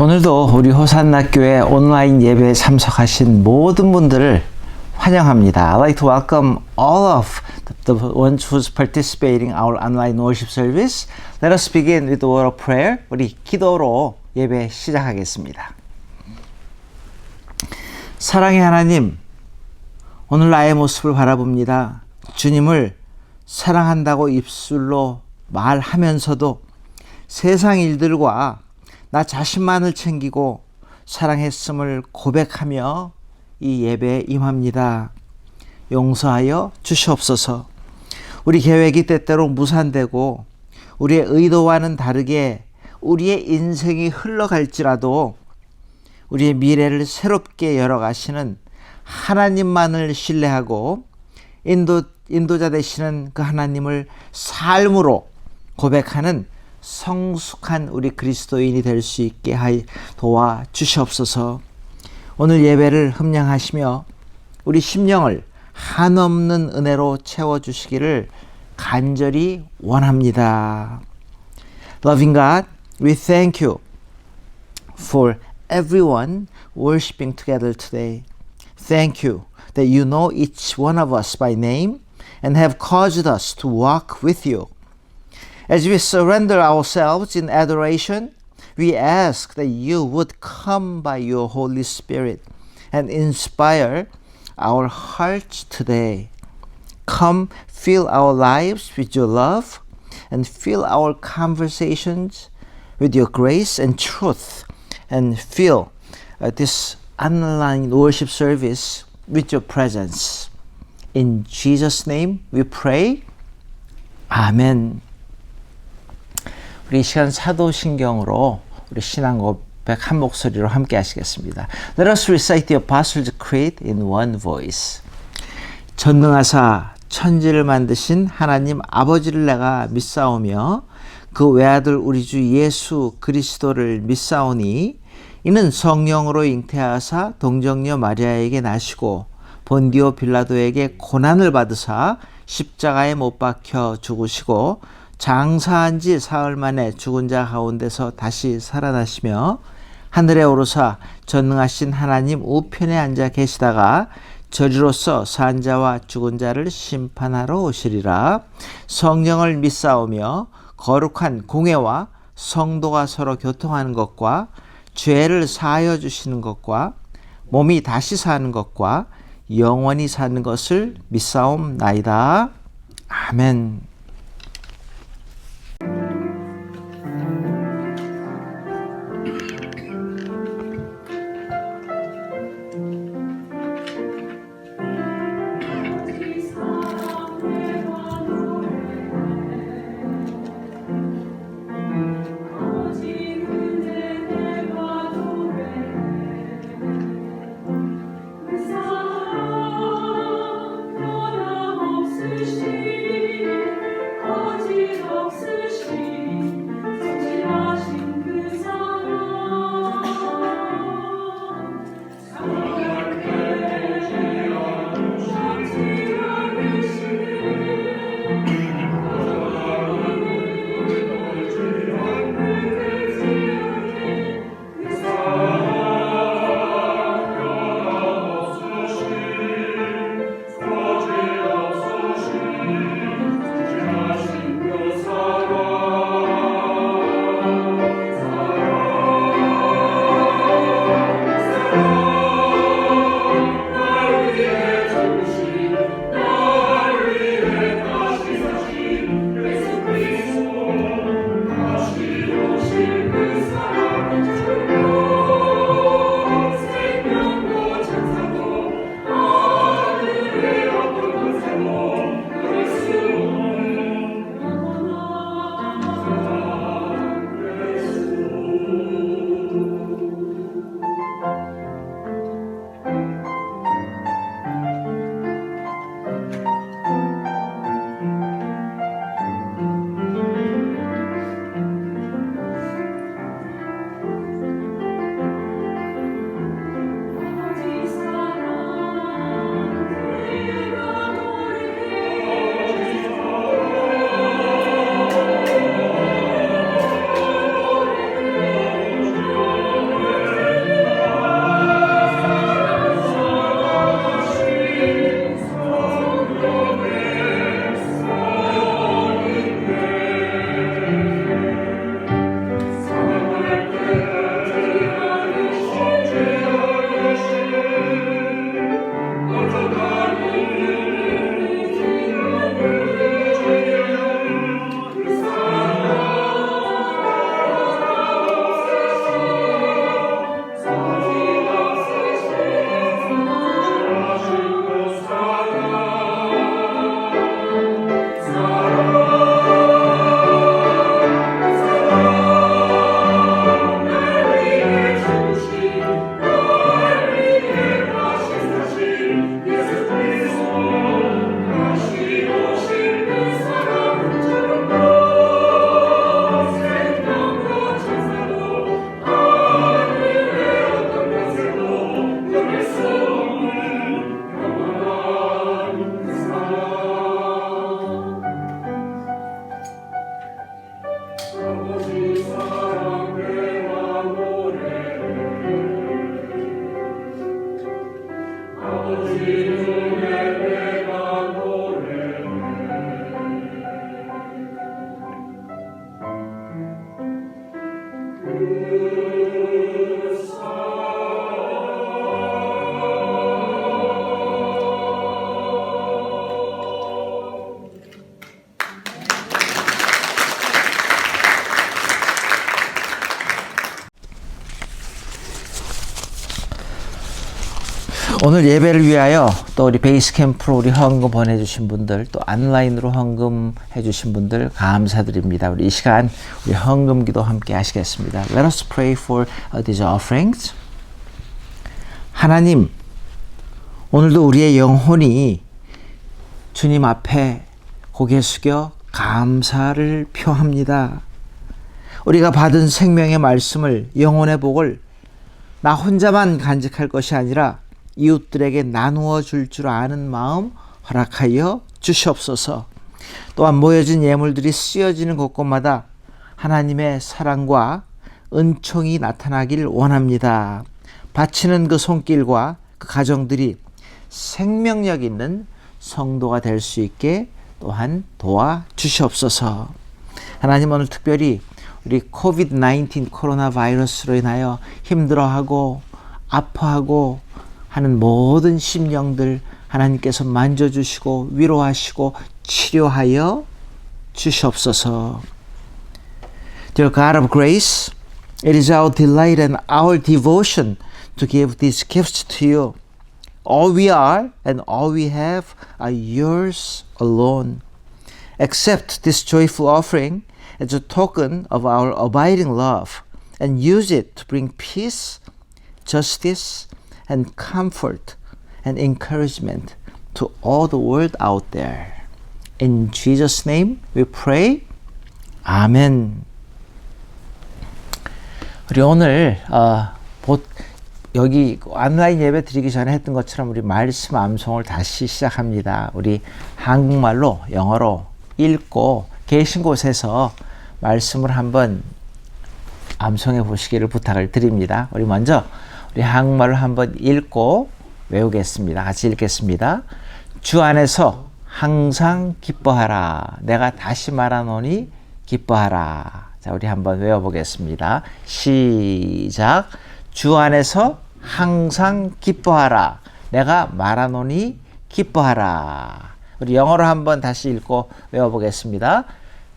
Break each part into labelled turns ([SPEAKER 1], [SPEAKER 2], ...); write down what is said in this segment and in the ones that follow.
[SPEAKER 1] 오늘도 우리 호산나교회 온라인 예배에 참석하신 모든 분들을 환영합니다. I'd like to welcome all of the ones who's participating in our online worship service. Let us begin with a word of prayer. 우리 기도로 예배 시작하겠습니다. 사랑의 하나님, 오늘 나의 모습을 바라봅니다. 주님을 사랑한다고 입술로 말하면서도 세상 일들과 나 자신만을 챙기고 사랑했음을 고백하며 이 예배에 임합니다. 용서하여 주시옵소서. 우리 계획이 때때로 무산되고 우리의 의도와는 다르게 우리의 인생이 흘러갈지라도 우리의 미래를 새롭게 열어가시는 하나님만을 신뢰하고 인도자 되시는 그 하나님을 삶으로 고백하는 성숙한 우리 그리스도인이 될 수 있게 도와 주시옵소서. 오늘 예배를 흠량하시며 우리 심령을 한없는 은혜로 채워주시기를 간절히 원합니다. Loving God, we thank you for everyone worshiping together today. Thank you that you know each one of us by name and have caused us to walk with you. As we surrender ourselves in adoration, we ask that you would come by your Holy Spirit and inspire our hearts today. Come, fill our lives with your love and fill our conversations with your grace and truth, and fill this online worship service with your presence. In Jesus' name we pray. 아멘. 우리 이 시간 사도신경으로 우리 신앙 고백 한 목소리로 함께 하시겠습니다. Let us recite the Apostles' Creed in one voice. 전능하사 천지를 만드신 하나님 아버지를 내가 믿사오며 그 외아들 우리 주 예수 그리스도를 믿사오니 이는 성령으로 잉태하사 동정녀 마리아에게 나시고 본디오 빌라도에게 고난을 받으사 십자가에 못 박혀 죽으시고 장사한 지 사흘 만에 죽은 자 가운데서 다시 살아나시며 하늘에 오르사 전능하신 하나님 우편에 앉아 계시다가 저리로서 산 자와 죽은 자를 심판하러 오시리라. 성령을 믿사오며 거룩한 공회와 성도가 서로 교통하는 것과 죄를 사하여 주시는 것과 몸이 다시 사는 것과 영원히 사는 것을 믿사옵나이다. 아멘. 오늘 예배를 위하여 또 우리 베이스 캠프로 우리 헌금 보내주신 분들, 또 온라인으로 헌금해 주신 분들 감사드립니다. 우리 이 시간 우리 헌금 기도 함께 하시겠습니다. Let us pray for these offerings. 하나님, 오늘도 우리의 영혼이 주님 앞에 고개 숙여 감사를 표합니다. 우리가 받은 생명의 말씀을, 영혼의 복을 나 혼자만 간직할 것이 아니라 이웃들에게 나누어 줄 아는 마음 허락하여 주시옵소서. 또한 모여진 예물들이 쓰여지는 곳곳마다 하나님의 사랑과 은총이 나타나길 원합니다. 바치는 그 손길과 그 가정들이 생명력 있는 성도가 될 수 있게 또한 도와 주시옵소서. 하나님, 오늘 특별히 우리 코비드-19 코로나 바이러스로 인하여 힘들어하고 아파하고 하는 모든 심령들 하나님께서 만져주시고 위로하시고 치료하여 주시옵소서. Dear God of grace, it is our delight and our devotion to give these gifts to you. All we are and all we have are yours alone. Accept this joyful offering as a token of our abiding love and use it to bring peace, justice, and comfort and encouragement to all the world out there. In Jesus' name we pray. 아멘. 우리 오늘 여기 온라인 예배 드리기 전에 했던 것처럼 우리 말씀 암송을 다시 시작합니다. 우리 한국말로 영어로 읽고 계신 곳에서 말씀을 한번 암송해 보시기를 부탁을 드립니다. 우리 먼저 우리 한국말로 한번 읽고 외우겠습니다. 같이 읽겠습니다. 주 안에서 항상 기뻐하라. 내가 다시 말하노니 기뻐하라. 자, 우리 한번 외워보겠습니다. 시작. 주 안에서 항상 기뻐하라. 내가 말하노니 기뻐하라. 우리 영어로 한번 다시 읽고 외워보겠습니다.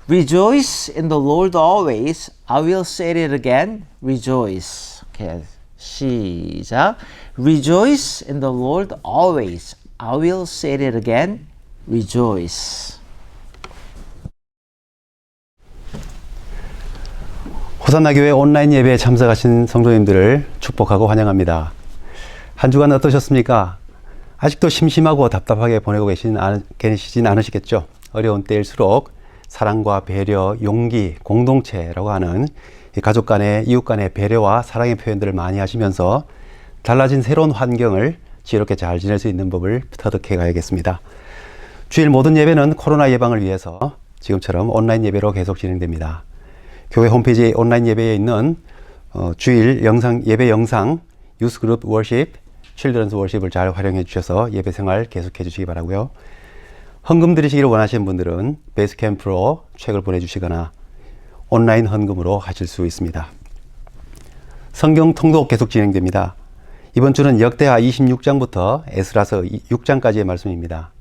[SPEAKER 1] Rejoice in the Lord always. I will say it again. Rejoice. Okay. 시작. Rejoice in the Lord always. I will say it again. Rejoice.
[SPEAKER 2] 호산나 교회 온라인 예배에 참석하신 성도님들을 축복하고 환영합니다. 한 주간 어떠셨습니까? 아직도 심심하고 답답하게 보내고 계시진 않으시겠죠? 어려운 때일수록 사랑과 배려, 용기, 공동체라고 하는 가족 간의, 이웃 간의 배려와 사랑의 표현들을 많이 하시면서 달라진 새로운 환경을 지혜롭게 잘 지낼 수 있는 법을 터득해 가야겠습니다. 주일 모든 예배는 코로나 예방을 위해서 지금처럼 온라인 예배로 계속 진행됩니다. 교회 홈페이지 온라인 예배에 있는 주일 예배 영상, 유스그룹 워십, 칠드런스 워십을 잘 활용해 주셔서 예배 생활 계속해 주시기 바라고요. 헌금 드리시기를 원하시는 분들은 베이스 캠프로 책을 보내주시거나 온라인 헌금으로 하실 수 있습니다. 성경 통독 계속 진행됩니다. 이번 주는 역대하 26장부터 에스라서 6장까지의 말씀입니다.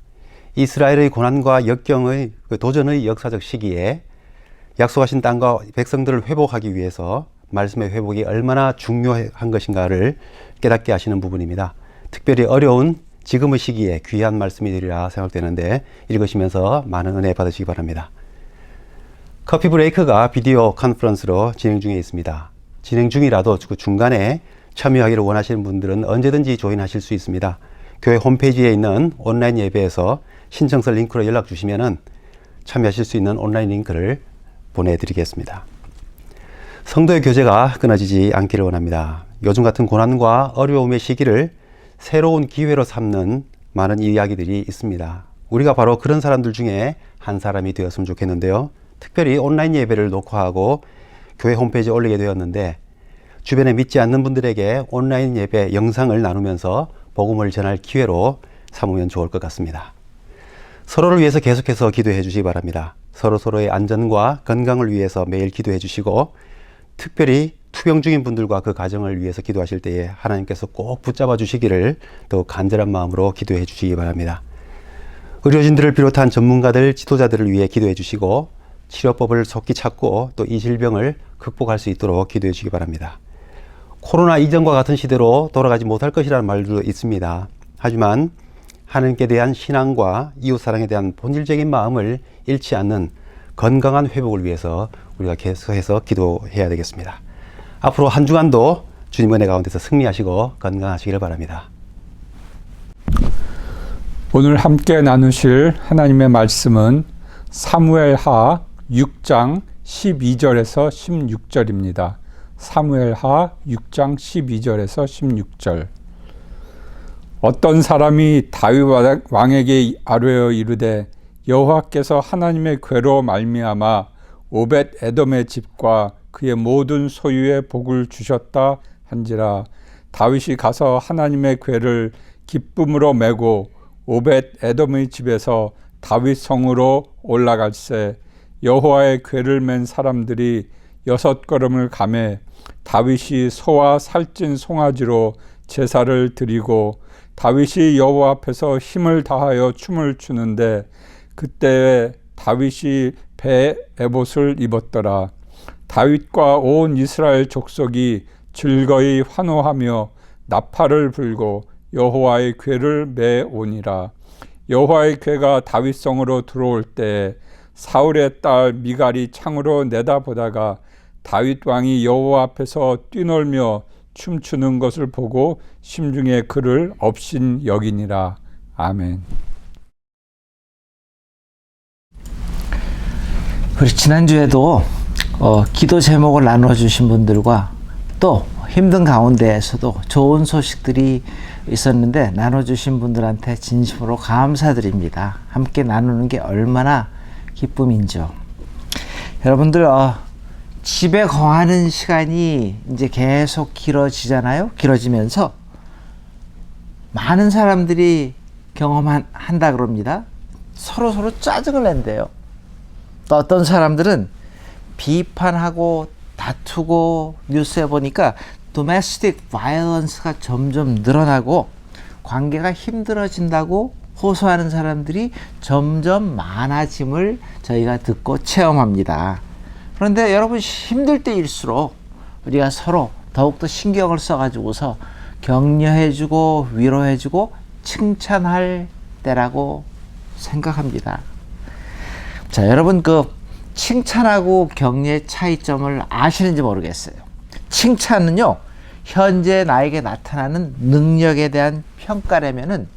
[SPEAKER 2] 이스라엘의 고난과 역경의 도전의 역사적 시기에 약속하신 땅과 백성들을 회복하기 위해서 말씀의 회복이 얼마나 중요한 것인가를 깨닫게 하시는 부분입니다. 특별히 어려운 지금의 시기에 귀한 말씀이 되리라 생각되는데 읽으시면서 많은 은혜 받으시기 바랍니다. 커피 브레이크가 비디오 컨퍼런스로 진행 중에 있습니다. 진행 중이라도 그 중간에 참여하기를 원하시는 분들은 언제든지 조인하실 수 있습니다. 교회 홈페이지에 있는 온라인 예배에서 신청서 링크로 연락 주시면 참여하실 수 있는 온라인 링크를 보내드리겠습니다. 성도의 교제가 끊어지지 않기를 원합니다. 요즘 같은 고난과 어려움의 시기를 새로운 기회로 삼는 많은 이야기들이 있습니다. 우리가 바로 그런 사람들 중에 한 사람이 되었으면 좋겠는데요. 특별히 온라인 예배를 녹화하고 교회 홈페이지에 올리게 되었는데 주변에 믿지 않는 분들에게 온라인 예배 영상을 나누면서 복음을 전할 기회로 삼으면 좋을 것 같습니다. 서로를 위해서 계속해서 기도해 주시기 바랍니다. 서로의 안전과 건강을 위해서 매일 기도해 주시고 특별히 투병 중인 분들과 그 가정을 위해서 기도하실 때에 하나님께서 꼭 붙잡아 주시기를 더 간절한 마음으로 기도해 주시기 바랍니다. 의료진들을 비롯한 전문가들, 지도자들을 위해 기도해 주시고 치료법을 속히 찾고 또 이 질병을 극복할 수 있도록 기도해 주시기 바랍니다. 코로나 이전과 같은 시대로 돌아가지 못할 것이라는 말도 있습니다. 하지만 하나님께 대한 신앙과 이웃사랑에 대한 본질적인 마음을 잃지 않는 건강한 회복을 위해서 우리가 계속해서 기도해야 되겠습니다. 앞으로 한 주간도 주님 은혜 가운데서 승리하시고 건강하시기를 바랍니다.
[SPEAKER 3] 오늘 함께 나누실 하나님의 말씀은 사무엘하 6장 12절에서 16절입니다. 사무엘하 6장 12절에서 16절. 어떤 사람이 다윗 왕에게 아뢰어 이르되 여호와께서 하나님의 궤로 말미암아 오벳 에돔의 집과 그의 모든 소유에 복을 주셨다 한지라. 다윗이 가서 하나님의 궤를 기쁨으로 메고 오벳 에돔의 집에서 다윗 성으로 올라갈새 여호와의 궤를 맨 사람들이 6걸음을 가매 다윗이 소와 살찐 송아지로 제사를 드리고 다윗이 여호와 앞에서 힘을 다하여 춤을 추는데 그때 다윗이 배 에봇을 입었더라. 다윗과 온 이스라엘 족속이 즐거이 환호하며 나팔을 불고 여호와의 궤를 메오니라. 여호와의 궤가 다윗성으로 들어올 때 사울의 딸 미갈이 창으로 내다보다가 다윗 왕이 여호와 앞에서 뛰놀며 춤추는 것을 보고 심중에 그를 업신 여기니라. 아멘.
[SPEAKER 1] 우리 지난주에도 기도 제목을 나눠주신 분들과 또 힘든 가운데에서도 좋은 소식들이 있었는데 나눠주신 분들한테 진심으로 감사드립니다. 함께 나누는 게 얼마나 기쁨인지요. 여러분들 집에 거하는 시간이 이제 계속 길어지잖아요. 길어지면서 많은 사람들이 경험한다 그럽니다. 서로 짜증을 낸대요. 또 어떤 사람들은 비판하고 다투고 뉴스에 보니까 domestic violence가 점점 늘어나고 관계가 힘들어진다고 호소하는 사람들이 점점 많아짐을 저희가 듣고 체험합니다. 그런데 여러분 힘들 때일수록 우리가 서로 더욱더 신경을 써가지고서 격려해주고 위로해주고 칭찬할 때라고 생각합니다. 자, 여러분 칭찬하고 격려의 차이점을 아시는지 모르겠어요. 칭찬은요, 현재 나에게 나타나는 능력에 대한 평가라면은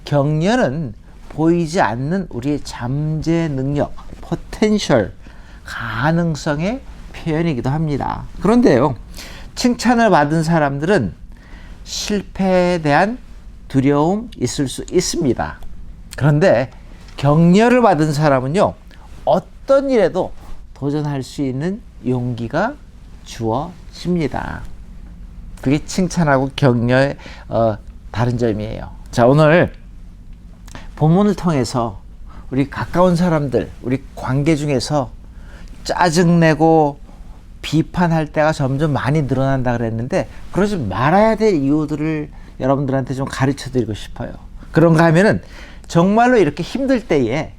[SPEAKER 1] 격려는 보이지 않는 우리의 잠재 능력, 포텐셜, 가능성의 표현이기도 합니다. 그런데요, 칭찬을 받은 사람들은 실패에 대한 두려움 있을 수 있습니다. 그런데 격려를 받은 사람은요, 어떤 일에도 도전할 수 있는 용기가 주어집니다. 그게 칭찬하고 격려의 다른 점이에요. 자, 오늘 본문을 통해서 우리 가까운 사람들, 우리 관계 중에서 짜증내고 비판할 때가 점점 많이 늘어난다 그랬는데 그러지 말아야 될 이유들을 여러분들한테 좀 가르쳐 드리고 싶어요. 그런가 하면은 정말로 이렇게 힘들 때에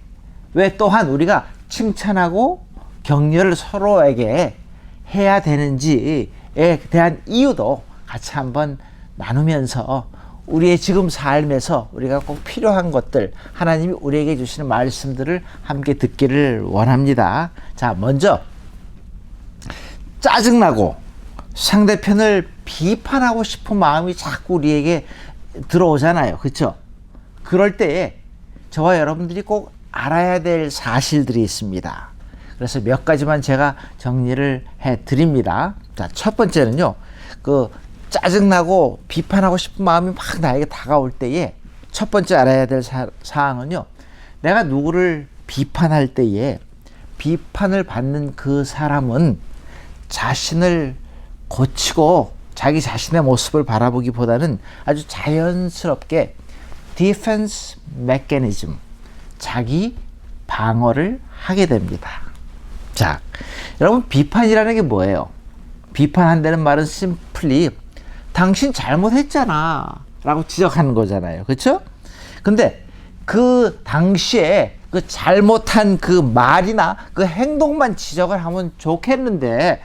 [SPEAKER 1] 왜 또한 우리가 칭찬하고 격려를 서로에게 해야 되는지에 대한 이유도 같이 한번 나누면서 우리의 지금 삶에서 우리가 꼭 필요한 것들, 하나님이 우리에게 주시는 말씀들을 함께 듣기를 원합니다. 자, 먼저 짜증나고 상대편을 비판하고 싶은 마음이 자꾸 우리에게 들어오잖아요. 그렇죠? 그럴 때에 저와 여러분들이 꼭 알아야 될 사실들이 있습니다. 그래서 몇 가지만 제가 정리를 해 드립니다. 자, 첫 번째는요, 짜증나고 비판하고 싶은 마음이 막 나에게 다가올 때에 첫 번째 알아야 될 사항은요, 내가 누구를 비판할 때에 비판을 받는 그 사람은 자신을 고치고 자기 자신의 모습을 바라보기보다는 아주 자연스럽게 디펜스 메커니즘, 자기 방어를 하게 됩니다. 자, 여러분, 비판이라는 게 뭐예요? 비판한다는 말은 심플리 당신 잘못했잖아 라고 지적하는 거잖아요. 그렇죠? 근데 그 당시에 그 잘못한 그 말이나 그 행동만 지적을 하면 좋겠는데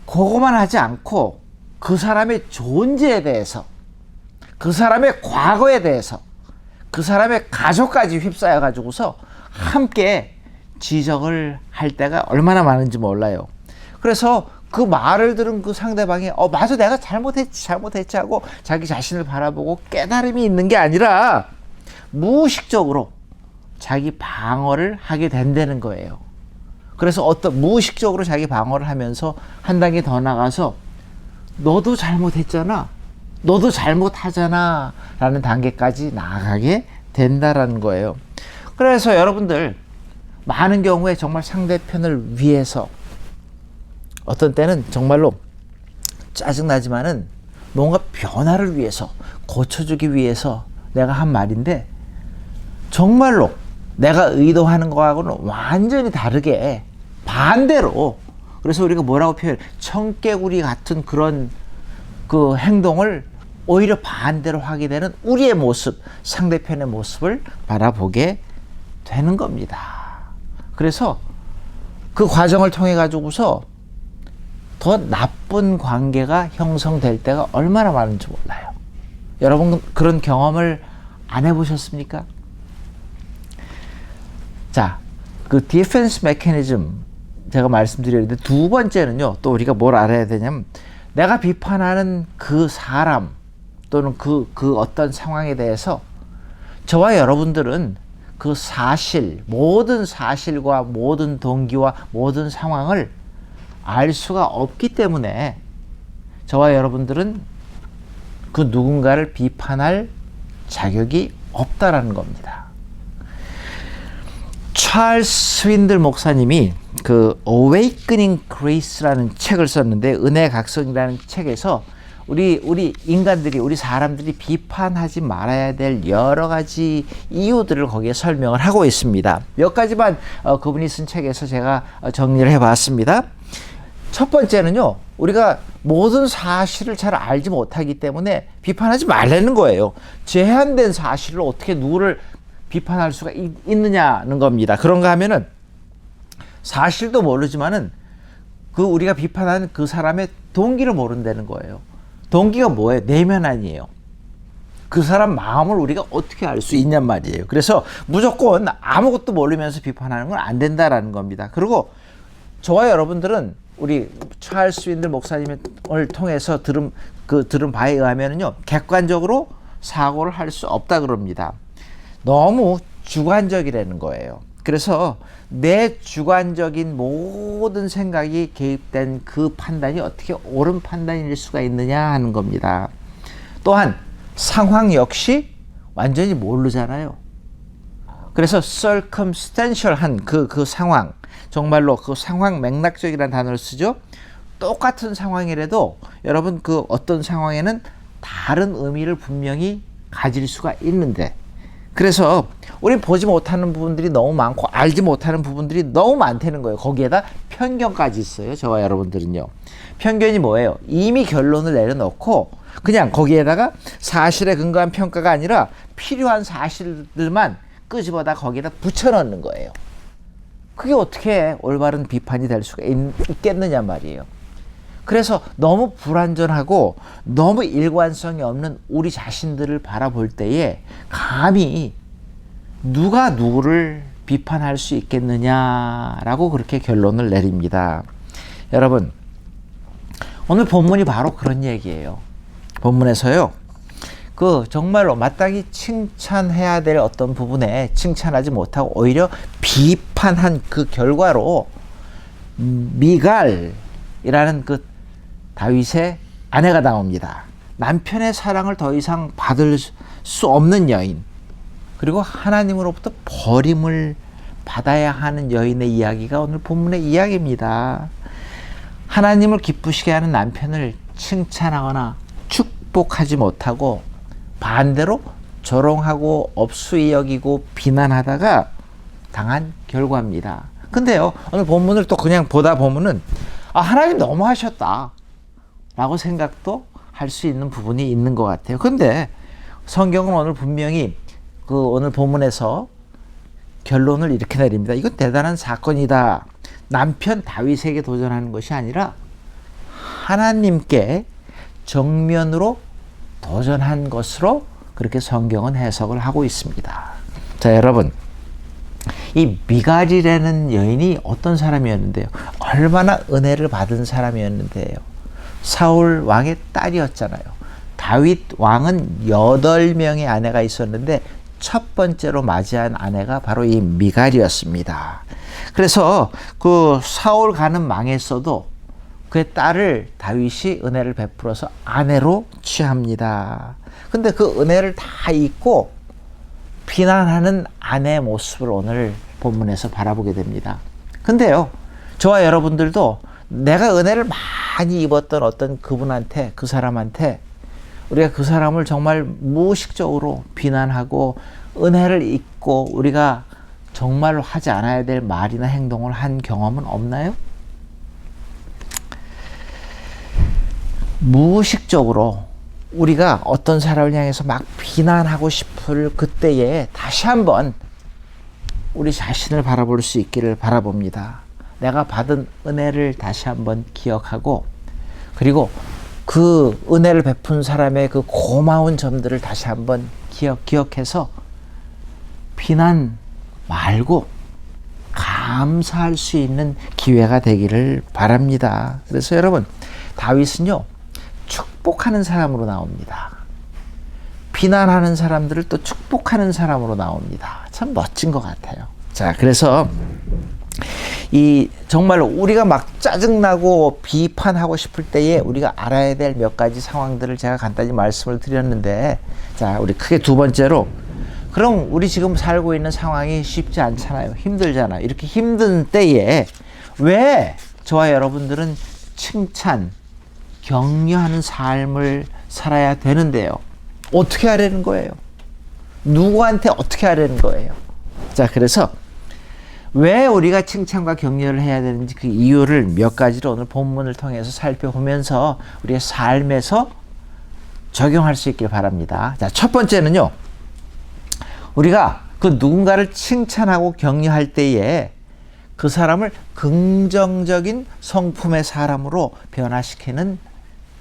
[SPEAKER 1] 그거만 하지 않고 그 사람의 존재에 대해서, 그 사람의 과거에 대해서, 그 사람의 가족까지 휩싸여 가지고서 함께 지적을 할 때가 얼마나 많은지 몰라요. 그래서 그 말을 들은 그 상대방이 맞아, 내가 잘못했지 하고 자기 자신을 바라보고 깨달음이 있는 게 아니라 무의식적으로 자기 방어를 하게 된다는 거예요. 그래서 무의식적으로 자기 방어를 하면서 한 단계 더 나가서 너도 잘못했잖아, 너도 잘못하잖아 라는 단계까지 나아가게 된다라는 거예요. 그래서 여러분들 많은 경우에 정말 상대편을 위해서, 어떤 때는 정말로 짜증나지만은 뭔가 변화를 위해서, 고쳐주기 위해서 내가 한 말인데 정말로 내가 의도하는 거하고는 완전히 다르게 반대로, 그래서 우리가 뭐라고 표현해, 청개구리 같은 그런 그 행동을 오히려 반대로 하게 되는 우리의 모습, 상대편의 모습을 바라보게 되는 겁니다. 그래서 그 과정을 통해 가지고서 더 나쁜 관계가 형성될 때가 얼마나 많은지 몰라요. 여러분 그런 경험을 안 해보셨습니까? 자, 그 디펜스 메커니즘 제가 말씀드렸는데, 두 번째는요, 또 우리가 뭘 알아야 되냐면, 내가 비판하는 그 사람 또는 그 어떤 상황에 대해서 저와 여러분들은 그 사실, 모든 사실과 모든 동기와 모든 상황을 알 수가 없기 때문에 저와 여러분들은 그 누군가를 비판할 자격이 없다라는 겁니다. 찰스 스윈들 목사님이 그 Awakening Grace라는 책을 썼는데, 은혜 각성이라는 책에서 우리 인간들이, 우리 사람들이 비판하지 말아야 될 여러 가지 이유들을 거기에 설명을 하고 있습니다. 몇 가지만 그분이 쓴 책에서 제가 정리를 해봤습니다. 첫 번째는요, 우리가 모든 사실을 잘 알지 못하기 때문에 비판하지 말라는 거예요. 제한된 사실을 어떻게 누구를 비판할 수가 있느냐는 겁니다. 그런가 하면은 사실도 모르지만은 그 우리가 비판하는 그 사람의 동기를 모른다는 거예요. 동기가 뭐예요? 내면 아니에요. 그 사람 마음을 우리가 어떻게 알 수 있냔 말이에요. 그래서 무조건 아무것도 모르면서 비판하는 건 안 된다라는 겁니다. 그리고 저와 여러분들은 우리 찰스 스윈들 목사님을 통해서 들은 바에 의하면은요, 객관적으로 사고를 할 수 없다 그럽니다. 너무 주관적이라는 거예요. 그래서 내 주관적인 모든 생각이 개입된 그 판단이 어떻게 옳은 판단일 수가 있느냐 하는 겁니다. 또한 상황 완전히 모르잖아요. 그래서 circumstantial한 그 상황, 정말로 그 상황 맥락적이라는 단어를 쓰죠. 똑같은 상황이라도 여러분 그 어떤 상황에는 다른 의미를 분명히 가질 수가 있는데, 그래서 우리 보지 못하는 부분들이 너무 많고 알지 못하는 부분들이 너무 많다는 거예요. 거기에다 편견까지 있어요. 저와 여러분들은요. 편견이 뭐예요? 이미 결론을 내려놓고 그냥 거기에다가 사실에 근거한 평가가 아니라 필요한 사실들만 끄집어다 거기에다 붙여넣는 거예요. 그게 어떻게 올바른 비판이 될 수가 있겠느냐 말이에요. 그래서 너무 불완전하고 너무 일관성이 없는 우리 자신들을 바라볼 때에 감히 누가 누구를 비판할 수 있겠느냐라고 그렇게 결론을 내립니다. 여러분, 오늘 본문이 바로 그런 얘기예요. 본문에서요, 그 정말로 마땅히 칭찬해야 될 어떤 부분에 칭찬하지 못하고 오히려 비판한 그 결과로 미갈이라는 그 다윗의 아내가 나옵니다. 남편의 사랑을 더 이상 받을 수 없는 여인, 그리고 하나님으로부터 버림을 받아야 하는 여인의 이야기가 오늘 본문의 이야기입니다. 하나님을 기쁘시게 하는 남편을 칭찬하거나 축복하지 못하고 반대로 조롱하고 업수히 여기고 비난하다가 당한 결과입니다. 근데요, 오늘 본문을 또 그냥 보다 보면은 하나님 너무 하셨다 라고 생각도 할 수 있는 부분이 있는 것 같아요. 근데 성경은 오늘 분명히 그 오늘 본문에서 결론을 이렇게 내립니다. 이건 대단한 사건이다. 남편 다윗에게 도전하는 것이 아니라 하나님께 정면으로 도전한 것으로 그렇게 성경은 해석을 하고 있습니다. 자, 여러분, 이 미갈이라는 여인이 어떤 사람이었는데요? 얼마나 은혜를 받은 사람이었는데요. 사울 왕의 딸이었잖아요. 다윗 왕은 8명의 아내가 있었는데 첫 번째로 맞이한 아내가 바로 이 미갈이었습니다. 그래서 그 사울 가는 망했어도 그의 딸을 다윗이 은혜를 베풀어서 아내로 취합니다. 근데 그 은혜를 다 잊고 비난하는 아내의 모습을 오늘 본문에서 바라보게 됩니다. 근데요, 저와 여러분들도 내가 은혜를 많이 입었던 어떤 그분한테, 그 사람한테 우리가 그 사람을 정말 무의식적으로 비난하고 은혜를 잊고 우리가 정말로 하지 않아야 될 말이나 행동을 한 경험은 없나요? 무의식적으로 우리가 어떤 사람을 향해서 막 비난하고 싶을 그때에 다시 한번 우리 자신을 바라볼 수 있기를 바라봅니다. 내가 받은 은혜를 다시 한번 기억하고, 그리고 그 은혜를 베푼 사람의 그 고마운 점들을 다시 한번 기억해서 비난 말고 감사할 수 있는 기회가 되기를 바랍니다. 그래서 여러분, 다윗은요, 축복하는 사람으로 나옵니다. 비난하는 사람들을 또 축복하는 사람으로 나옵니다. 참 멋진 것 같아요. 자, 그래서 이 정말로 우리가 막 짜증나고 비판하고 싶을 때에 우리가 알아야 될 몇 가지 상황들을 제가 간단히 말씀을 드렸는데, 자, 우리 크게 두 번째로, 그럼 우리 지금 살고 있는 상황이 쉽지 않잖아요. 힘들잖아요. 이렇게 힘든 때에 왜 저와 여러분들은 칭찬, 격려하는 삶을 살아야 되는데요. 어떻게 하려는 거예요? 누구한테 어떻게 하려는 거예요? 자, 그래서 왜 우리가 칭찬과 격려를 해야 되는지 그 이유를 몇 가지로 오늘 본문을 통해서 살펴보면서 우리의 삶에서 적용할 수 있길 바랍니다. 자, 첫 번째는요, 우리가 그 누군가를 칭찬하고 격려할 때에 그 사람을 긍정적인 성품의 사람으로 변화시키는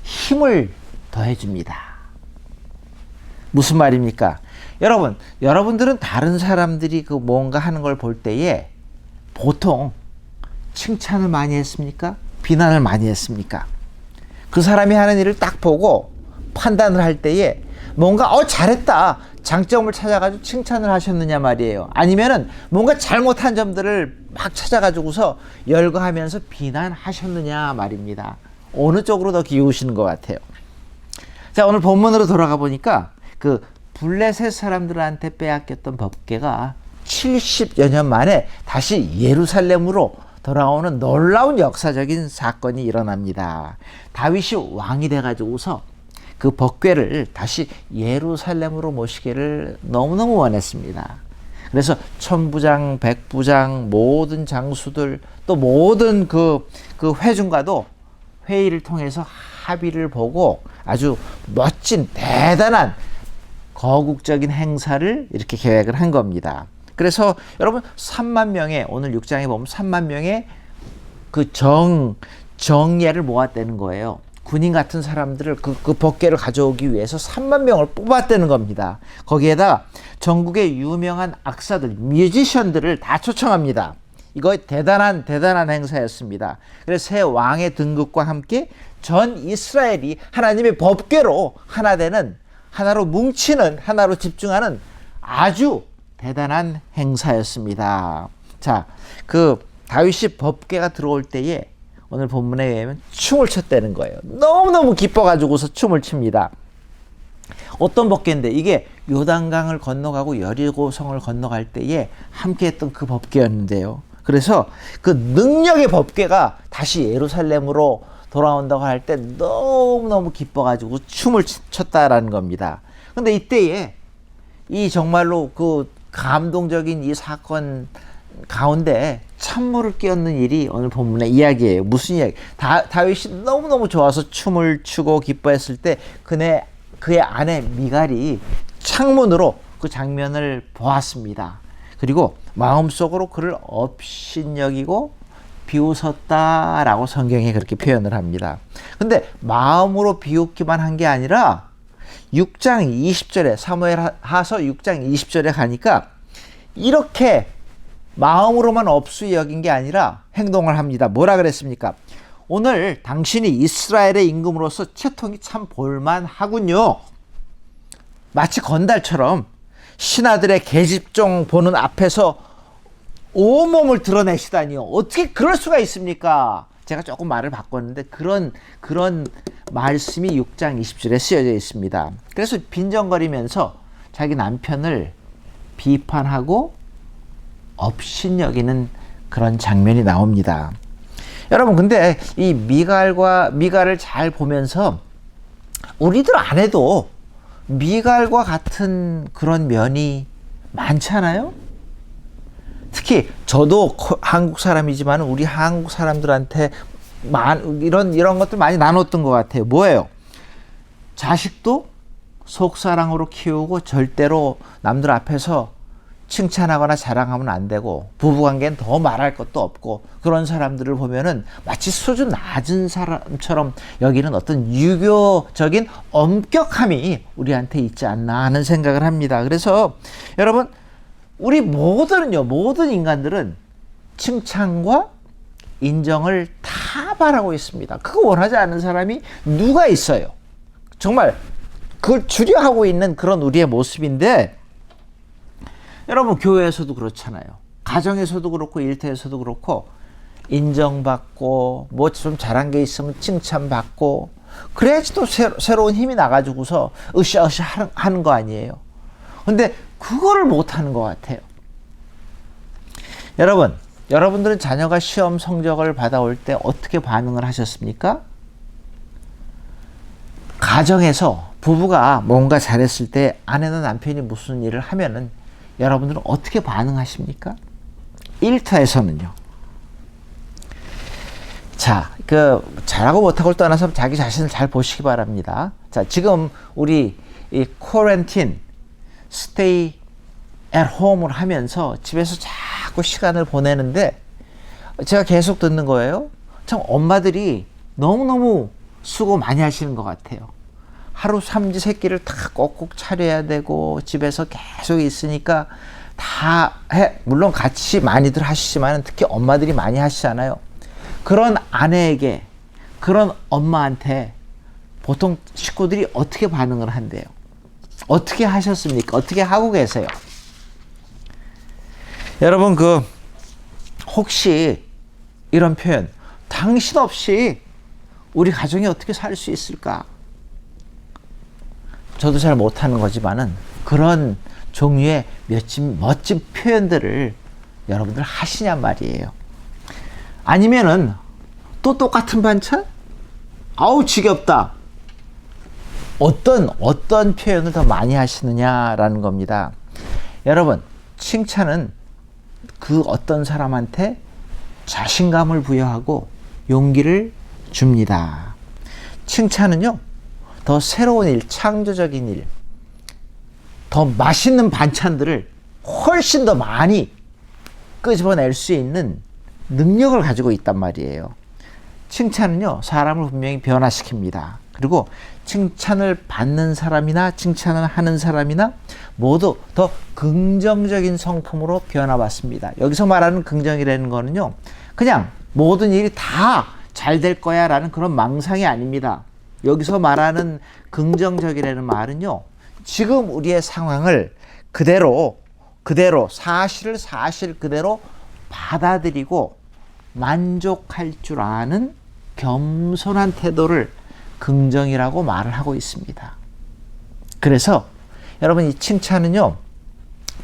[SPEAKER 1] 힘을 더해줍니다. 무슨 말입니까? 여러분들은 다른 사람들이 그 뭔가 하는 걸 볼 때에 보통 칭찬을 많이 했습니까? 비난을 많이 했습니까? 그 사람이 하는 일을 딱 보고 판단을 할 때에 뭔가 잘했다, 장점을 찾아가지고 칭찬을 하셨느냐 말이에요. 아니면은 뭔가 잘못한 점들을 막 찾아가지고서 열거하면서 비난하셨느냐 말입니다. 어느 쪽으로 더 기우시는 것 같아요? 자, 오늘 본문으로 돌아가 보니까 그 블레셋 사람들한테 빼앗겼던 법궤가 70여 년 만에 다시 예루살렘으로 돌아오는 놀라운 역사적인 사건이 일어납니다. 다윗이 왕이 돼가지고서 그 법궤를 다시 예루살렘으로 모시기를 너무너무 원했습니다. 그래서 천부장, 백부장, 모든 장수들, 또 모든 그 회중과도 회의를 통해서 합의를 보고 아주 멋진 대단한 거국적인 행사를 이렇게 계획을 한 겁니다. 그래서 여러분 3만 명의, 오늘 6장에 보면 3만 명의 그 정예를 모았다는 거예요. 군인 같은 사람들을 그 법궤를 가져오기 위해서 3만 명을 뽑았다는 겁니다. 거기에다 전국의 유명한 악사들, 뮤지션들을 다 초청합니다. 이거 대단한 행사였습니다. 그래서 새 왕의 등극과 함께 전 이스라엘이 하나님의 법궤로 하나 되는, 하나로 뭉치는, 하나로 집중하는 아주 대단한 행사였습니다. 자, 그 다윗이 법궤가 들어올 때에 오늘 본문에 의하면 춤을 췄다는 거예요. 너무너무 기뻐가지고서 춤을 춥니다. 어떤 법궤인데, 이게 요단강을 건너가고 여리고성을 건너갈 때에 함께 했던 그 법궤였는데요. 그래서 그 능력의 법궤가 다시 예루살렘으로 돌아온다고 할 때 너무너무 기뻐가지고 춤을 췄다라는 겁니다. 근데 이때에 이 정말로 그 감동적인 이 사건 가운데 찬물을 끼얹는 일이 오늘 본문의 이야기예요. 무슨 이야기? 다윗이 너무너무 좋아서 춤을 추고 기뻐했을 때 그의 아내 미갈이 창문으로 그 장면을 보았습니다. 그리고 마음속으로 그를 업신여기고 비웃었다라고 성경에 그렇게 표현을 합니다. 근데 마음으로 비웃기만 한 게 아니라 6장 20절에 사무엘하서 6장 20절에 가니까 이렇게 마음으로만 없이 여긴 게 아니라 행동을 합니다. 뭐라 그랬습니까? 오늘 당신이 이스라엘의 임금으로서 채통이 참 볼만하군요. 마치 건달처럼 신하들의 계집종 보는 앞에서 온몸을 드러내시다니요. 어떻게 그럴 수가 있습니까? 제가 조금 말을 바꿨는데 그런 말씀이 6장 20절에 쓰여져 있습니다. 그래서 빈정거리면서 자기 남편을 비판하고 업신여기는 그런 장면이 나옵니다. 여러분, 근데 이 미갈을 잘 보면서 우리들 안에도 미갈과 같은 그런 면이 많잖아요. 특히 저도 한국 사람이지만 우리 한국 사람들한테 이런 것들 많이 나눴던 것 같아요. 뭐예요? 자식도 속사랑으로 키우고 절대로 남들 앞에서 칭찬하거나 자랑하면 안 되고, 부부관계는 더 말할 것도 없고, 그런 사람들을 보면은 마치 수준 낮은 사람처럼 여기는 어떤 유교적인 엄격함이 우리한테 있지 않나 하는 생각을 합니다. 그래서 여러분, 우리 모든 인간들은 칭찬과 인정을 다 바라고 있습니다. 그거 원하지 않는 사람이 누가 있어요? 정말 그걸 주려하고 있는 그런 우리의 모습인데, 여러분, 교회에서도 그렇잖아요. 가정에서도 그렇고 일터에서도 그렇고 인정받고 뭐 좀 잘한 게 있으면 칭찬받고 그래야지 또 새로운 힘이 나가지고서 으쌰으쌰 하는 거 아니에요. 근데 그거를 못하는 것 같아요. 여러분들은 자녀가 시험 성적을 받아올 때 어떻게 반응을 하셨습니까? 가정에서 부부가 뭔가 잘했을 때 아내나 남편이 무슨 일을 하면은 여러분들은 어떻게 반응하십니까? 일터에서는요. 자, 잘하고 못하고를 떠나서 자기 자신을 잘 보시기 바랍니다. 자, 지금 우리 이 쿼런틴, 스테이 앳 홈을 하면서 집에서 자꾸 시간을 보내는데 제가 계속 듣는 거예요. 참 엄마들이 너무너무 수고 많이 하시는 것 같아요. 하루 삼지 세끼를 다 꼭꼭 차려야 되고 집에서 계속 있으니까 다 해. 물론 같이 많이들 하시지만 특히 엄마들이 많이 하시잖아요. 그런 아내에게, 그런 엄마한테 보통 식구들이 어떻게 반응을 한대요? 어떻게 하셨습니까? 어떻게 하고 계세요? 여러분, 혹시 이런 표현, 당신 없이 우리 가정이 어떻게 살 수 있을까? 저도 잘 못하는 거지만은 그런 종류의 멋진 표현들을 여러분들 하시냔 말이에요. 아니면은 또 똑같은 반찬? 아우 지겹다. 어떤 표현을 더 많이 하시느냐라는 겁니다. 여러분, 칭찬은 그 어떤 사람한테 자신감을 부여하고 용기를 줍니다. 칭찬은요, 더 새로운 일, 창조적인 일, 더 맛있는 반찬들을 훨씬 더 많이 끄집어낼 수 있는 능력을 가지고 있단 말이에요. 칭찬은요, 사람을 분명히 변화시킵니다. 그리고 칭찬을 받는 사람이나 칭찬을 하는 사람이나 모두 더 긍정적인 성품으로 변화받습니다. 여기서 말하는 긍정이라는 거는요, 그냥 모든 일이 다 잘 될 거야 라는 그런 망상이 아닙니다. 여기서 말하는 긍정적이라는 말은요, 지금 우리의 상황을 그대로 사실 그대로 받아들이고 만족할 줄 아는 겸손한 태도를 긍정이라고 말을 하고 있습니다. 그래서 여러분, 이 칭찬은요,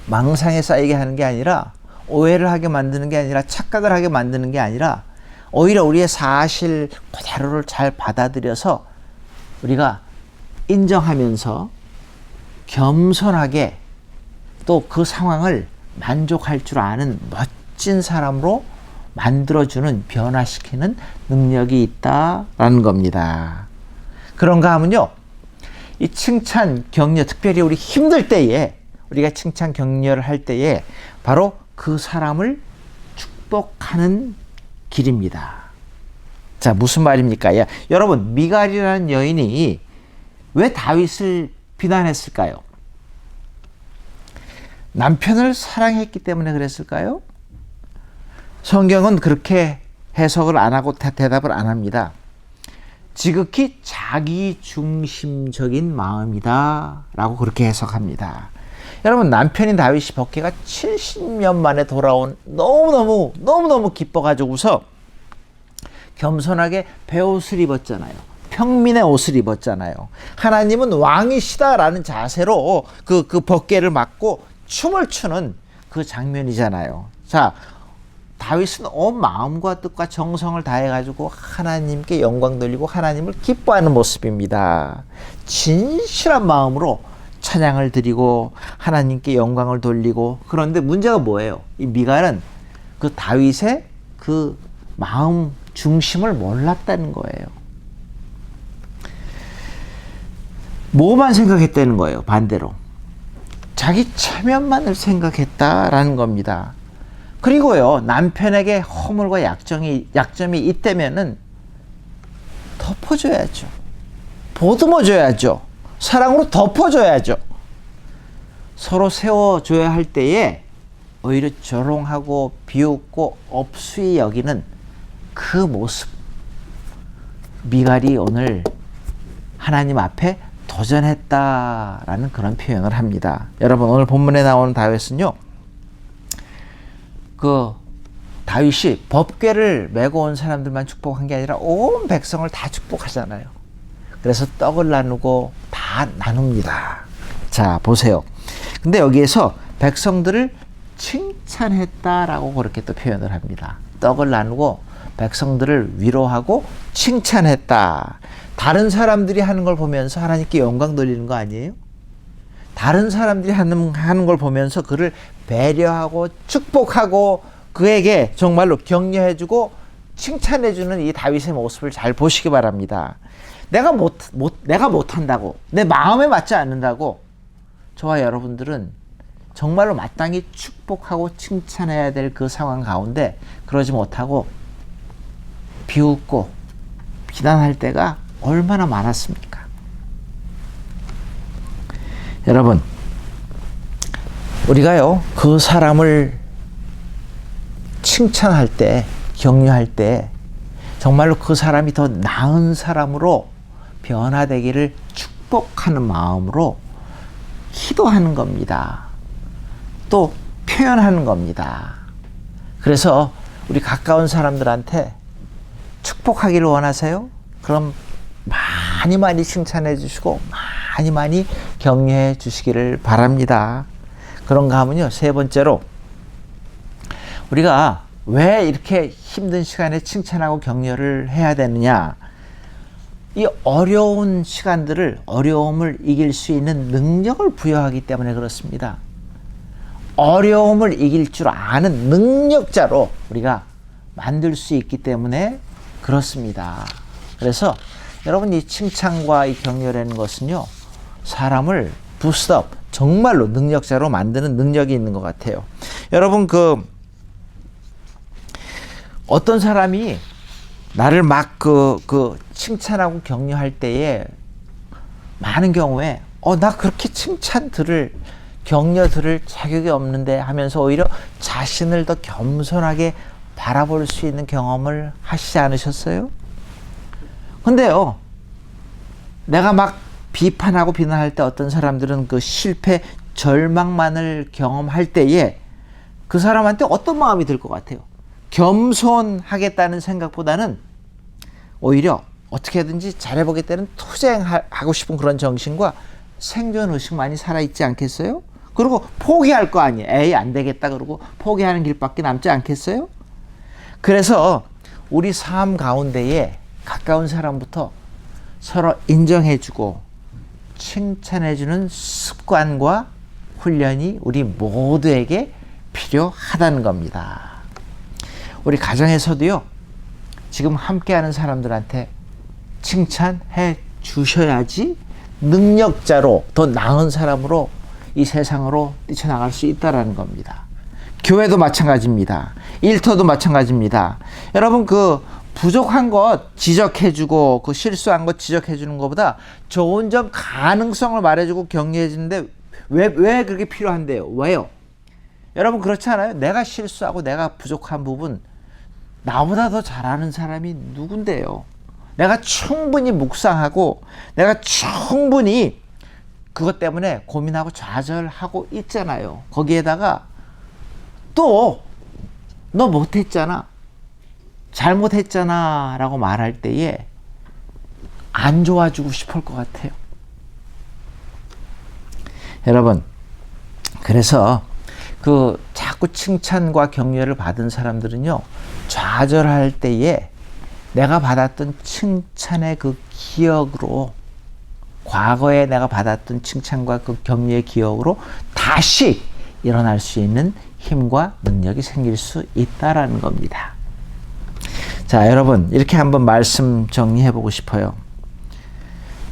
[SPEAKER 1] 망상에 쌓이게 하는 게 아니라, 오해를 하게 만드는 게 아니라, 착각을 하게 만드는 게 아니라, 오히려 우리의 사실 그대로를 잘 받아들여서 우리가 인정하면서 겸손하게 또 그 상황을 만족할 줄 아는 멋진 사람으로 만들어주는, 변화시키는 능력이 있다라는 겁니다. 그런가 하면요, 이 칭찬, 격려, 특별히 우리 힘들 때에 우리가 칭찬, 격려를 할 때에 바로 그 사람을 축복하는 길입니다. 자, 무슨 말입니까? 야, 여러분, 미갈이라는 여인이 왜 다윗을 비난했을까요? 남편을 사랑했기 때문에 그랬을까요? 성경은 그렇게 해석을 안 하고 대답을 안 합니다. 지극히 자기 중심적인 마음이다 라고 그렇게 해석합니다. 여러분, 남편인 다윗이 법궤가 70년 만에 돌아온 너무너무 기뻐가지고서 겸손하게 베옷을 입었잖아요. 평민의 옷을 입었잖아요. 하나님은 왕이시다라는 자세로 그 법궤를 맞고 춤을 추는 그 장면이잖아요. 자, 다윗은 온 마음과 뜻과 정성을 다해가지고 하나님께 영광 돌리고 하나님을 기뻐하는 모습입니다. 진실한 마음으로 찬양을 드리고 하나님께 영광을 돌리고. 그런데 문제가 뭐예요? 이 미갈은 그 다윗의 그 마음 중심을 몰랐다는 거예요. 뭐만 생각했다는 거예요. 반대로 자기 체면만을 생각했다라는 겁니다. 그리고요, 남편에게 허물과 약점이 있다면은 덮어줘야죠. 보듬어줘야죠. 사랑으로 덮어줘야죠. 서로 세워줘야 할 때에 오히려 조롱하고 비웃고 업수히 여기는 그 모습, 미갈이 오늘 하나님 앞에 도전했다라는 그런 표현을 합니다. 여러분, 오늘 본문에 나오는 다윗은요, 그 다윗이 법궤를 메고 온 사람들만 축복한 게 아니라 온 백성을 다 축복하잖아요. 그래서 떡을 나누고 다 나눕니다. 자, 보세요. 근데 여기에서 백성들을 칭찬했다라고 그렇게 또 표현을 합니다. 떡을 나누고 백성들을 위로하고 칭찬했다. 다른 사람들이 하는 걸 보면서 하나님께 영광 돌리는 거 아니에요? 다른 사람들이 하는 걸 보면서 그를 배려하고 축복하고 그에게 정말로 격려해주고 칭찬해주는 이 다윗의 모습을 잘 보시기 바랍니다. 내가 못한다고, 내 마음에 맞지 않는다고 저와 여러분들은 정말로 마땅히 축복하고 칭찬해야 될 그 상황 가운데 그러지 못하고 비웃고 비난할 때가 얼마나 많았습니까? 여러분, 우리가요, 그 사람을 칭찬할 때, 격려할 때 정말로 그 사람이 더 나은 사람으로 변화되기를 축복하는 마음으로 기도하는 겁니다. 또 표현하는 겁니다. 그래서 우리 가까운 사람들한테 축복하기를 원하세요? 그럼 많이 칭찬해 주시고 많이 격려해 주시기를 바랍니다. 그런가 하면요, 세 번째로, 우리가 왜 이렇게 힘든 시간에 칭찬하고 격려를 해야 되느냐? 이 어려운 시간들을, 어려움을 이길 수 있는 능력을 부여하기 때문에 그렇습니다. 어려움을 이길 줄 아는 능력자로 우리가 만들 수 있기 때문에 그렇습니다. 그래서 여러분, 이 칭찬과 이 격려라는 것은요, 사람을 부스트업, 정말로 능력자로 만드는 능력이 있는 것 같아요. 여러분, 어떤 사람이 나를 막 칭찬하고 격려할 때에 많은 경우에 나 그렇게 칭찬 들을, 격려 들을 자격이 없는데 하면서 오히려 자신을 더 겸손하게 바라볼 수 있는 경험을 하시지 않으셨어요? 근데요, 내가 막 비판하고 비난할 때 어떤 사람들은 그 실패, 절망만을 경험할 때에 그 사람한테 어떤 마음이 들 것 같아요? 겸손하겠다는 생각보다는 오히려 어떻게든지 잘해보겠다는 투쟁하고 싶은 그런 정신과 생존의식 많이 살아있지 않겠어요? 그리고 포기할 거 아니에요. 에이, 안 되겠다 그러고 포기하는 길밖에 남지 않겠어요? 그래서 우리 삶 가운데에 가까운 사람부터 서로 인정해주고 칭찬해주는 습관과 훈련이 우리 모두에게 필요하다는 겁니다. 우리 가정에서도요, 지금 함께하는 사람들한테 칭찬해 주셔야지 능력자로, 더 나은 사람으로 이 세상으로 뛰쳐나갈 수 있다는 겁니다. 교회도 마찬가지입니다. 일터도 마찬가지입니다. 여러분, 부족한 것 지적해주고 그 실수한 것 지적해주는 것보다 좋은 점 가능성을 말해주고 격려해주는데 왜 그렇게 필요한데요? 왜요? 여러분 그렇지 않아요? 내가 실수하고 내가 부족한 부분 나보다 더 잘하는 사람이 누군데요? 내가 충분히 묵상하고 내가 충분히 그것 때문에 고민하고 좌절하고 있잖아요. 거기에다가 또 너 못했잖아, 잘못했잖아 라고 말할 때에 안 좋아지고 싶을 것 같아요. 여러분 그래서 그 자꾸 칭찬과 격려를 받은 사람들은요, 좌절할 때에 내가 받았던 칭찬의 그 기억으로, 과거에 내가 받았던 칭찬과 그 격려의 기억으로 다시 일어날 수 있는 힘과 능력이 생길 수 있다라는 겁니다. 자, 여러분 이렇게 한번 말씀 정리해 보고 싶어요.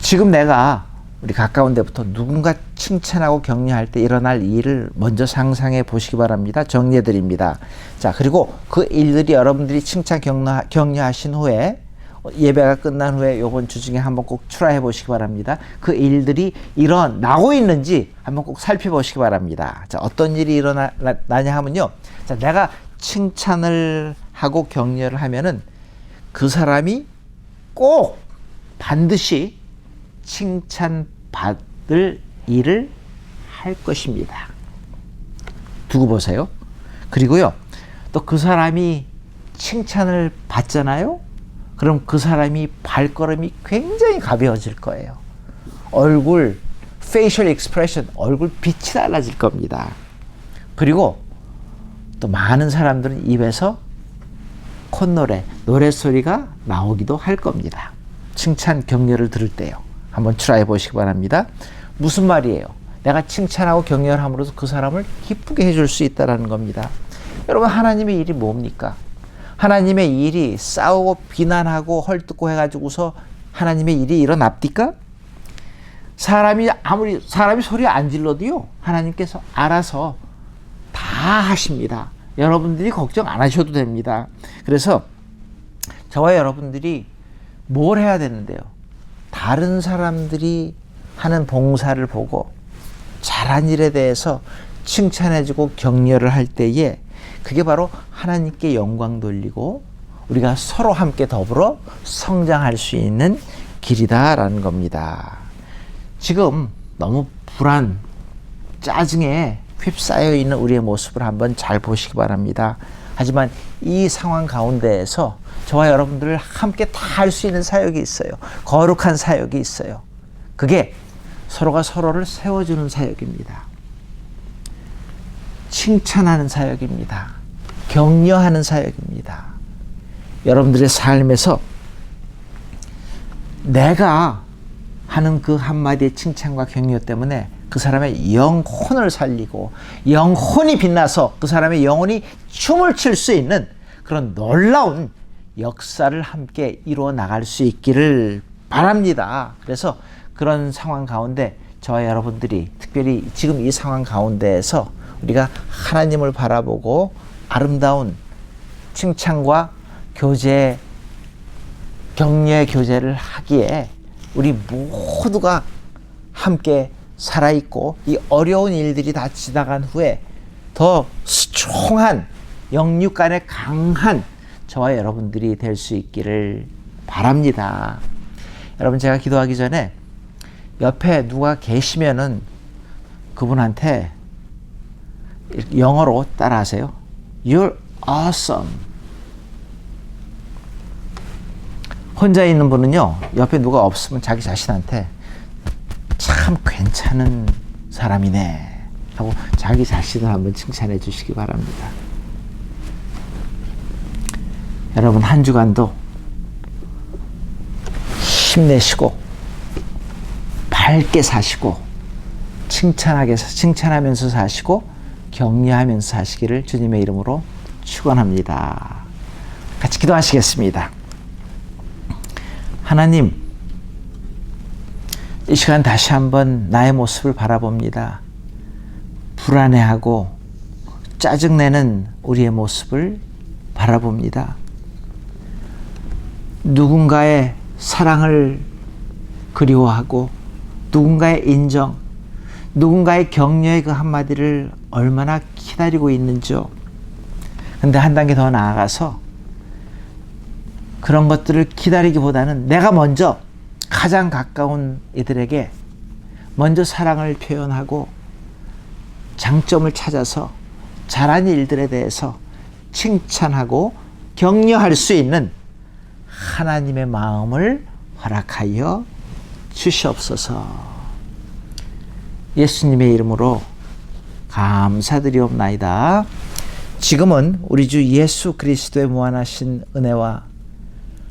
[SPEAKER 1] 지금 내가 우리 가까운 데부터 누군가 칭찬하고 격려할 때 일어날 일을 먼저 상상해 보시기 바랍니다. 정리해 드립니다. 자, 그리고 그 일들이 여러분들이 칭찬 격려하신 후에, 예배가 끝난 후에 요번 주 중에 한번 꼭 출하해 보시기 바랍니다. 그 일들이 일어나고 있는지 한번 꼭 살펴보시기 바랍니다. 자, 어떤 일이 일어나냐 하면요, 자, 내가 칭찬을 하고 격려를 하면은 그 사람이 꼭 반드시 칭찬받을 일을 할 것입니다. 두고 보세요. 그리고요, 또 그 사람이 칭찬을 받잖아요. 그럼 그 사람이 발걸음이 굉장히 가벼워질 거예요. 얼굴, facial expression, 얼굴 빛이 달라질 겁니다. 그리고 또 많은 사람들은 입에서 콧노래, 노랫소리가 나오기도 할 겁니다. 칭찬 격려를 들을 때요. 한번 트라이 보시기 바랍니다. 무슨 말이에요? 내가 칭찬하고 격려를 함으로써 그 사람을 기쁘게 해줄 수 있다는 겁니다. 여러분 하나님의 일이 뭡니까? 하나님의 일이 싸우고 비난하고 헐뜯고 해가지고서 하나님의 일이 일어납니까? 사람이 소리 안 질러도요, 하나님께서 알아서 다 하십니다. 여러분들이 걱정 안 하셔도 됩니다. 그래서 저와 여러분들이 뭘 해야 되는데요? 다른 사람들이 하는 봉사를 보고 잘한 일에 대해서 칭찬해주고 격려를 할 때에 그게 바로 하나님께 영광 돌리고 우리가 서로 함께 더불어 성장할 수 있는 길이다라는 겁니다. 지금 너무 불안, 짜증에 휩싸여 있는 우리의 모습을 한번 잘 보시기 바랍니다. 하지만 이 상황 가운데에서 저와 여러분들 함께 다 할 수 있는 사역이 있어요. 거룩한 사역이 있어요. 그게 서로가 서로를 세워주는 사역입니다. 칭찬하는 사역입니다. 격려하는 사역입니다. 여러분들의 삶에서 내가 하는 그 한마디의 칭찬과 격려 때문에 그 사람의 영혼을 살리고 영혼이 빛나서 그 사람의 영혼이 춤을 출 수 있는 그런 놀라운 역사를 함께 이루어 나갈 수 있기를 바랍니다. 그래서 그런 상황 가운데 저와 여러분들이 특별히 지금 이 상황 가운데에서 우리가 하나님을 바라보고 아름다운 칭찬과 교제, 격려의 교제를 하기에 우리 모두가 함께 살아있고 이 어려운 일들이 다 지나간 후에 더 스트롱한 영육간에 강한 저와 여러분들이 될 수 있기를 바랍니다. 여러분 제가 기도하기 전에 옆에 누가 계시면은 그분한테 영어로 따라하세요. You're awesome. 혼자 있는 분은요, 옆에 누가 없으면 자기 자신한테 참 괜찮은 사람이네 하고 자기 자신을 한번 칭찬해 주시기 바랍니다. 여러분 한 주간도 힘내시고 밝게 사시고 칭찬하면서 사시고 격려하면서 사시기를 주님의 이름으로 축원합니다. 같이 기도하시겠습니다. 하나님, 이 시간 다시 한번 나의 모습을 바라봅니다. 불안해하고 짜증내는 우리의 모습을 바라봅니다. 누군가의 사랑을 그리워하고 누군가의 인정, 누군가의 격려의 그 한마디를 얼마나 기다리고 있는지요. 근데 한 단계 더 나아가서 그런 것들을 기다리기보다는 내가 먼저 가장 가까운 이들에게 먼저 사랑을 표현하고 장점을 찾아서 잘한 일들에 대해서 칭찬하고 격려할 수 있는 하나님의 마음을 허락하여 주시옵소서. 예수님의 이름으로 감사드리옵나이다. 지금은 우리 주 예수 그리스도의 무한하신 은혜와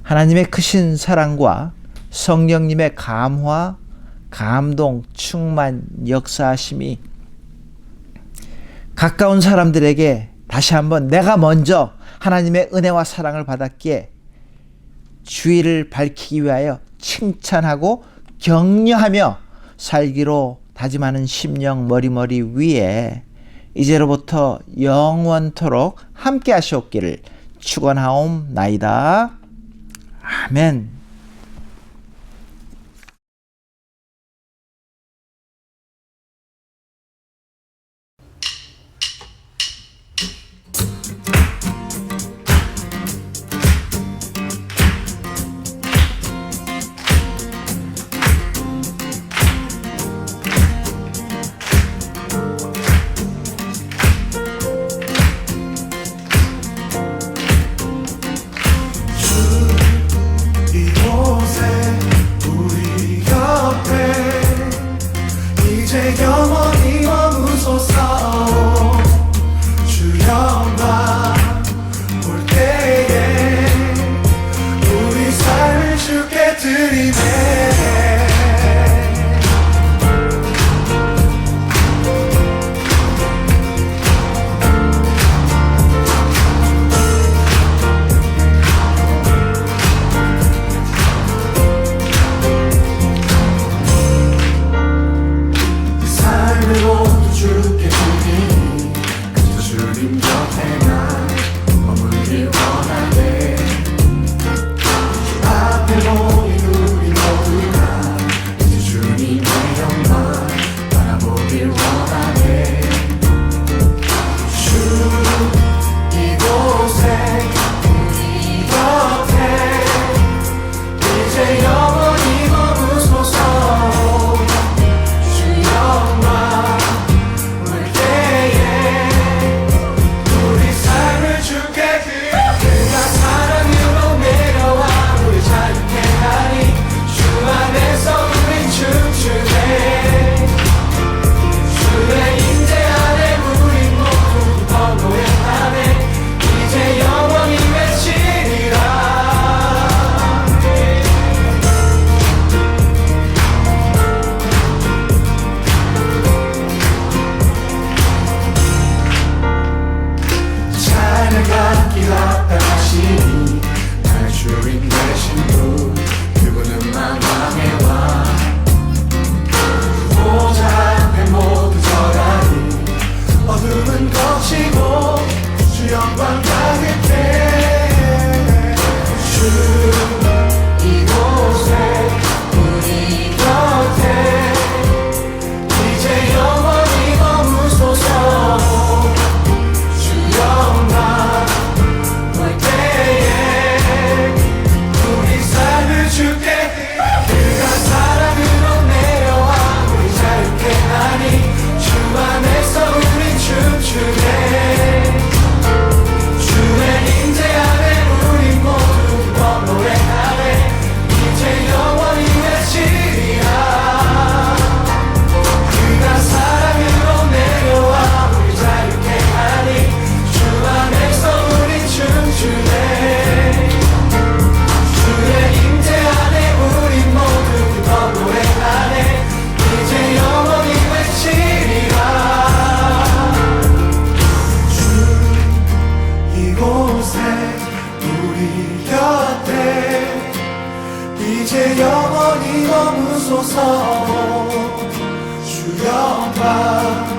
[SPEAKER 1] 하나님의 크신 사랑과 성령님의 감화, 감동, 충만, 역사하심이 가까운 사람들에게 다시 한번 내가 먼저 하나님의 은혜와 사랑을 받았기에 주의를 밝히기 위하여 칭찬하고 격려하며 살기로 다짐하는 심령 머리머리 위에 이제로부터 영원토록 함께 하시옵기를 축원하옵나이다. 아멘.
[SPEAKER 4] 영원히 머무소서. 주여만 올 때에 우리 삶을 주께 드리네. 이제 영원히 머무소서. 주여 봐